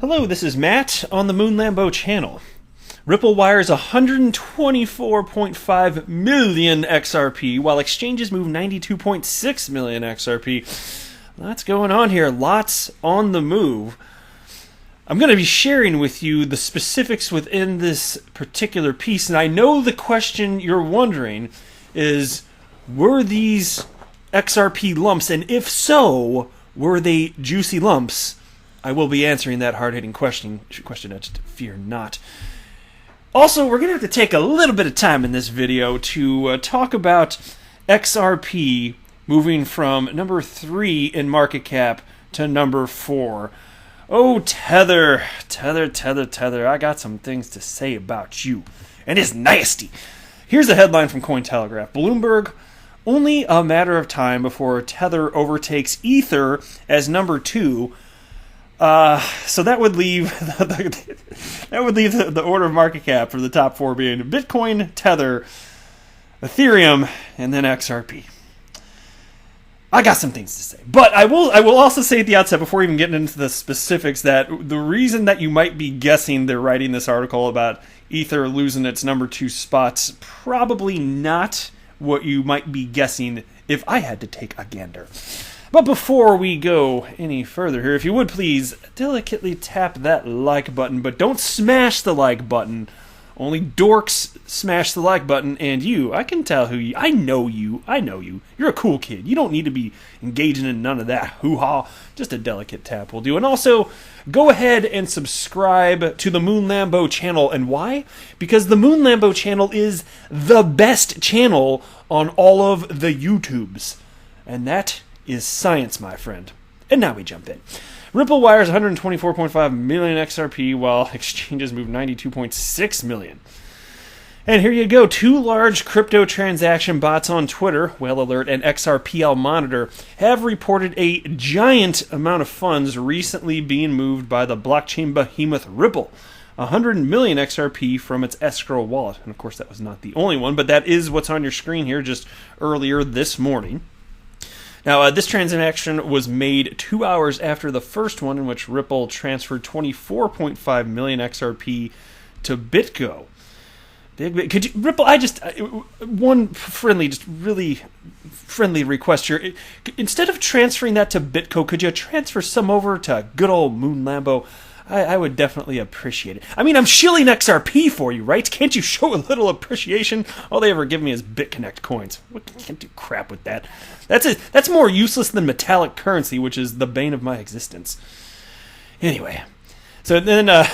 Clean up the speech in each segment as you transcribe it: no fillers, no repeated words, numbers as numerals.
Hello, this is Matt on the Moon Lambo channel. Ripple wires 124.5 million XRP, while exchanges move 92.6 million XRP. Lots going on here, lots on the move. I'm going to be sharing with you the specifics within this particular piece, and I know the question you're wondering is, were these XRP lumps, and if so, were they juicy lumps? I will be answering that hard-hitting question, fear not. Also, we're going to have to take a little bit of time in this video to talk about XRP moving from number 3 in market cap to number 4. Oh, Tether, I got some things to say about you, and it's nasty. Here's a headline from Cointelegraph. Bloomberg, only a matter of time before Tether overtakes Ether as number 2. So that would leave the order of market cap for the top 4 being Bitcoin, Tether, Ethereum, and then XRP. I got some things to say, but I will also say at the outset, before even getting into the specifics, that the reason that you might be guessing they're writing this article about Ether losing its number 2 spot's probably not what you might be guessing if I had to take a gander. But before we go any further here, if you would please delicately tap that like button, but don't smash the like button. Only dorks smash the like button, and you, I can tell who you, I know you. You're a cool kid. You don't need to be engaging in none of that hoo-ha. Just a delicate tap will do. And also, go ahead and subscribe to the Moon Lambo channel. And why? Because the Moon Lambo channel is the best channel on all of the YouTubes. And that is science, my friend. And now we jump in. Ripple wires 124.5 million XRP, while exchanges move 92.6 million. And here you go. 2 large crypto transaction bots on Twitter, Whale Alert and XRPL Monitor, have reported a giant amount of funds recently being moved by the blockchain behemoth Ripple. 100 million XRP from its escrow wallet. And of course, that was not the only one, but that is what's on your screen here just earlier this morning. Now, this transaction was made 2 hours after the first one, in which Ripple transferred 24.5 million XRP to BitGo. Could you, Ripple? Really friendly request here. Instead of transferring that to BitGo, could you transfer some over to good old Moon Lambo? I would definitely appreciate it. I mean, I'm shilling XRP for you, right? Can't you show a little appreciation? All they ever give me is BitConnect coins. Can't do crap with that. That's more useless than metallic currency, which is the bane of my existence. Anyway, so then let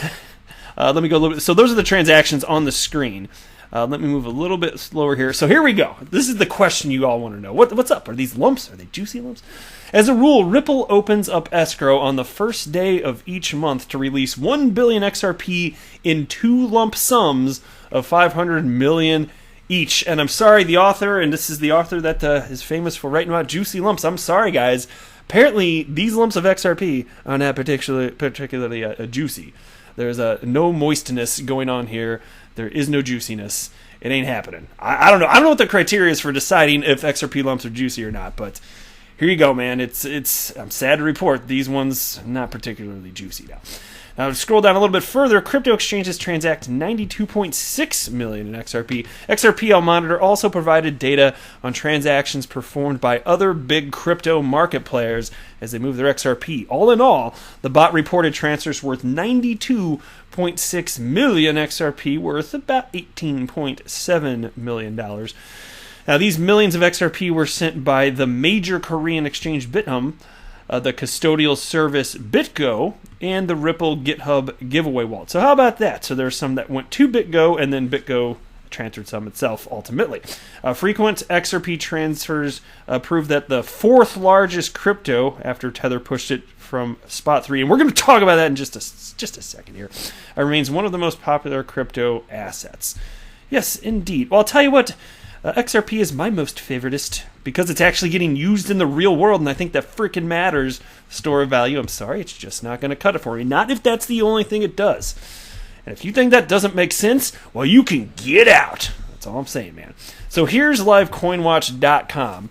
me go a little bit. So those are the transactions on the screen. Let me move a little bit slower here. So here we go. This is the question you all want to know. What's up? Are these lumps? Are they juicy lumps? As a rule, Ripple opens up escrow on the first day of each month to release 1 billion XRP in 2 lump sums of 500 million each. And I'm sorry, the author, and this is the author that is famous for writing about juicy lumps. I'm sorry, guys. Apparently, these lumps of XRP are not particularly juicy. There's no moistness going on here. There is no juiciness. It ain't happening. I don't know. I don't know what the criteria is for deciding if XRP lumps are juicy or not, but here you go, man. I'm sad to report these ones not particularly juicy now. Now, to scroll down a little bit further, crypto exchanges transact 92.6 million in XRP. XRPL Monitor also provided data on transactions performed by other big crypto market players as they move their XRP. All in all, the bot reported transfers worth 92.6 million XRP, worth about $18.7 million. Now, these millions of XRP were sent by the major Korean exchange Bithumb, the custodial service BitGo, and the Ripple GitHub giveaway wallet. So how about that? So there's some that went to BitGo, and then BitGo transferred some itself ultimately. Frequent XRP transfers prove that the 4th largest crypto, after Tether pushed it from spot 3, and we're going to talk about that in just a second here, remains one of the most popular crypto assets. Yes, indeed. Well, I'll tell you what, XRP is my most favoritist because it's actually getting used in the real world, and I think that freaking matters. Store of value, I'm sorry, it's just not going to cut it for me. Not if that's the only thing it does. And if you think that doesn't make sense, well, you can get out. That's all I'm saying, man. So here's livecoinwatch.com.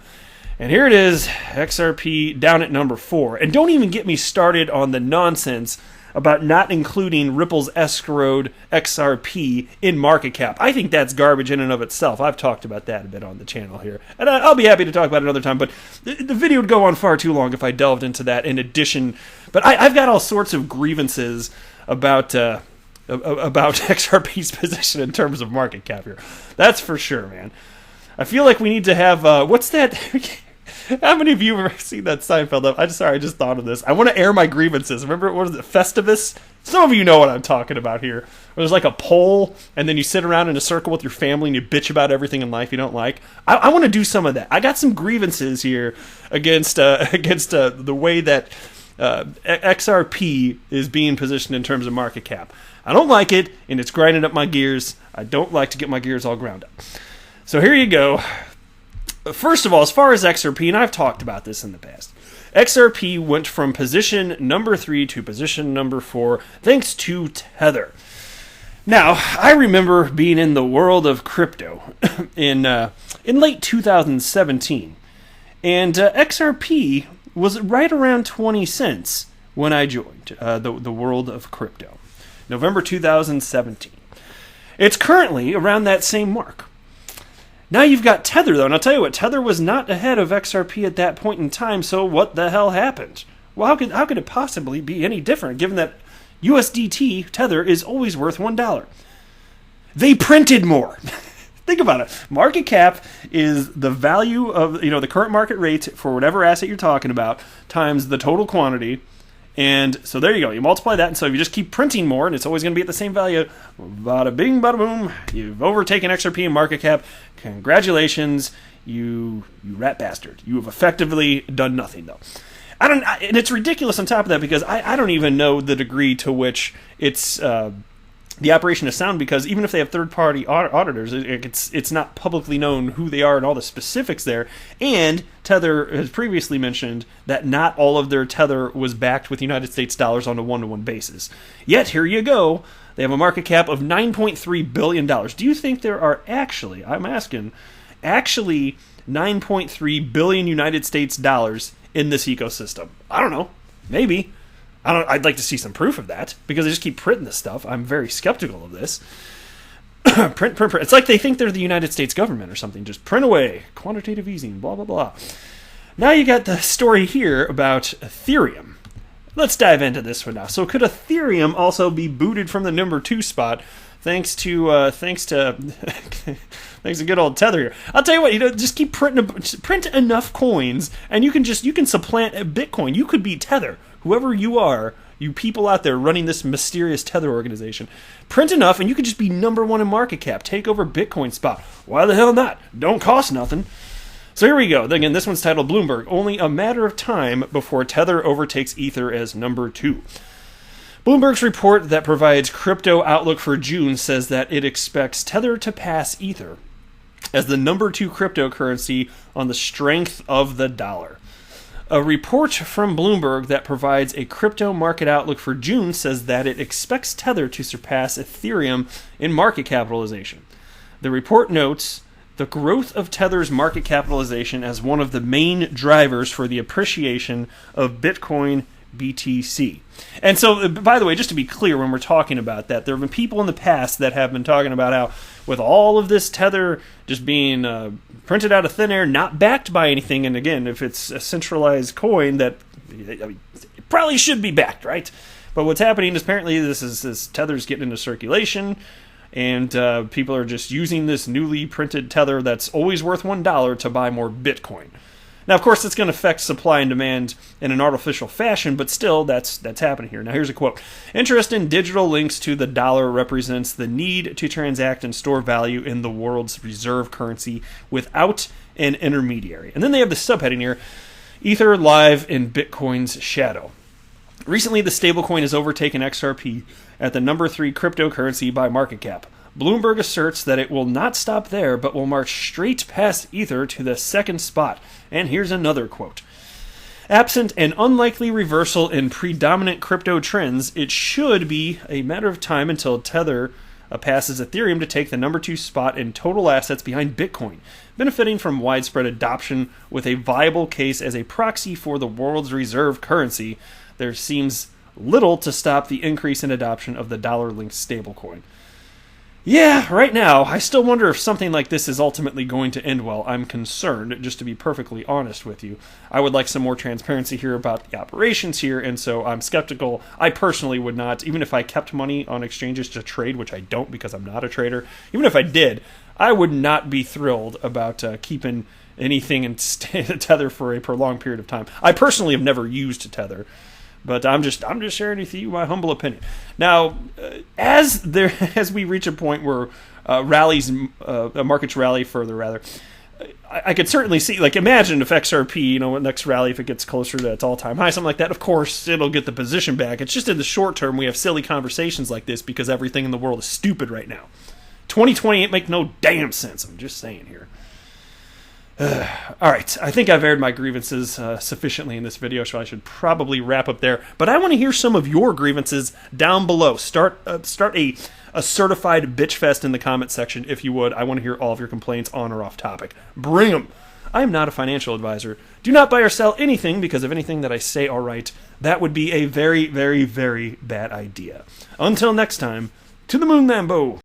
And here it is, XRP down at number 4. And don't even get me started on the nonsense about not including Ripple's escrowed XRP in market cap. I think that's garbage in and of itself. I've talked about that a bit on the channel here. And I'll be happy to talk about it another time, but the video would go on far too long if I delved into that in addition. But I've got all sorts of grievances about XRP's position in terms of market cap here. That's for sure, man. I feel like we need to have, what's that? How many of you have ever seen that Seinfeld? I just thought of this. I want to air my grievances. Remember, what was it, Festivus? Some of you know what I'm talking about here. Where there's like a poll, and then you sit around in a circle with your family and you bitch about everything in life you don't like. I want to do some of that. I got some grievances here against the way that XRP is being positioned in terms of market cap. I don't like it, and it's grinding up my gears. I don't like to get my gears all ground up. So here you go. First of all, as far as XRP, and I've talked about this in the past, XRP went from position number 3 to position number 4 thanks to Tether. Now, I remember being in the world of crypto in late 2017, and XRP was right around 20 cents when I joined the world of crypto. November 2017. It's currently around that same mark. Now you've got Tether, though, and I'll tell you what, Tether was not ahead of XRP at that point in time, so what the hell happened? Well, how could it possibly be any different, given that USDT, Tether, is always worth $1? They printed more. Think about it. Market cap is the value of, the current market rate for whatever asset you're talking about times the total quantity. And so there you go. You multiply that, and so if you just keep printing more, and it's always going to be at the same value, bada bing, bada boom, you've overtaken XRP in market cap. Congratulations, you rat bastard. You have effectively done nothing, though. And it's ridiculous on top of that, because I don't even know the degree to which it's the operation is sound, because even if they have third-party auditors, it's not publicly known who they are and all the specifics there. And Tether has previously mentioned that not all of their Tether was backed with United States dollars on a one-to-one basis. Yet, here you go, they have a market cap of $9.3 billion. Do you think there are actually 9.3 billion United States dollars in this ecosystem? I don't know. Maybe. I'd like to see some proof of that, because they just keep printing this stuff. I'm very skeptical of this. Print. It's like they think they're the United States government or something. Just print away. Quantitative easing, blah, blah, blah. Now you got the story here about Ethereum. Let's dive into this one now. So could Ethereum also be booted from the number 2 spot thanks to good old Tether here? I'll tell you what, just keep print enough coins, and you can supplant Bitcoin. You could be Tether. Whoever you are, you people out there running this mysterious Tether organization, print enough and you could just be number 1 in market cap. Take over Bitcoin spot. Why the hell not? Don't cost nothing. So here we go. Again, this one's titled Bloomberg. Only a matter of time before Tether overtakes Ether as number 2. Bloomberg's report that provides crypto outlook for June says that it expects Tether to pass Ether as the number 2 cryptocurrency on the strength of the dollar. A report from Bloomberg that provides a crypto market outlook for June says that it expects Tether to surpass Ethereum in market capitalization. The report notes the growth of Tether's market capitalization as one of the main drivers for the appreciation of Bitcoin BTC. And so, by the way, just to be clear, when we're talking about that, there have been people in the past that have been talking about how, with all of this Tether just being printed out of thin air, not backed by anything, and again, if it's a centralized coin, that it probably should be backed, right? But what's happening is apparently this Tether's getting into circulation, and people are just using this newly printed Tether that's always worth $1 to buy more Bitcoin. Now, of course, it's going to affect supply and demand in an artificial fashion, but still, that's happening here. Now, here's a quote. Interest in digital links to the dollar represents the need to transact and store value in the world's reserve currency without an intermediary. And then they have the subheading here, Ether live in Bitcoin's shadow. Recently, the stablecoin has overtaken XRP at the number 3 cryptocurrency by market cap. Bloomberg asserts that it will not stop there, but will march straight past Ether to the 2nd spot. And here's another quote. Absent an unlikely reversal in predominant crypto trends, it should be a matter of time until Tether passes Ethereum to take the number 2 spot in total assets behind Bitcoin, benefiting from widespread adoption with a viable case as a proxy for the world's reserve currency. There seems little to stop the increase in adoption of the dollar-linked stablecoin. Yeah, right now, I still wonder if something like this is ultimately going to end well. I'm concerned, just to be perfectly honest with you. I would like some more transparency here about the operations here, and so I'm skeptical. I personally would not, even if I kept money on exchanges to trade, which I don't because I'm not a trader, even if I did, I would not be thrilled about keeping anything in Tether for a prolonged period of time. I personally have never used Tether. But I'm just sharing with you my humble opinion. Now, as we reach a point where markets rally further, rather, I could certainly see, like, imagine if XRP, next rally, if it gets closer to its all-time high, something like that, of course, it'll get the position back. It's just in the short term we have silly conversations like this because everything in the world is stupid right now. 2020 ain't make no damn sense. I'm just saying here. All right, I think I've aired my grievances sufficiently in this video, so I should probably wrap up there. But I want to hear some of your grievances down below. Start a certified bitch fest in the comment section, if you would. I want to hear all of your complaints on or off topic. Bring them. I am not a financial advisor. Do not buy or sell anything because of anything that I say or write. That would be a very, very, very bad idea. Until next time, to the moon, Lambo.